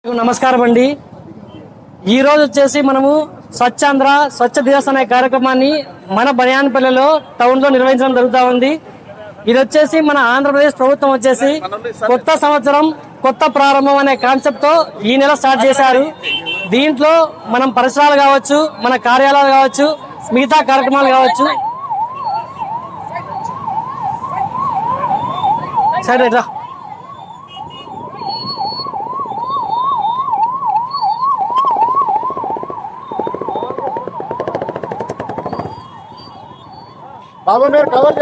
నమస్కారం అండి. ఈ రోజు వచ్చేసి మనము స్వచ్ఛాంధ్ర స్వచ్ఛ దివస్ అనే కార్యక్రమాన్ని మన బనియాన్పల్లిలో టౌన్ లో నిర్వహించడం జరుగుతూ ఉంది. ఇది వచ్చేసి మన ఆంధ్రప్రదేశ్ ప్రభుత్వం వచ్చేసి కొత్త సంవత్సరం కొత్త ప్రారంభం అనే కాన్సెప్ట్ తో ఈ నెల స్టార్ట్ చేశారు. దీంట్లో మనం పరిసరాలు కావచ్చు, మన కార్యాలయాలు కావచ్చు, మిగతా కార్యక్రమాలు కావచ్చు. సరే రా బాబు మీరు కవర్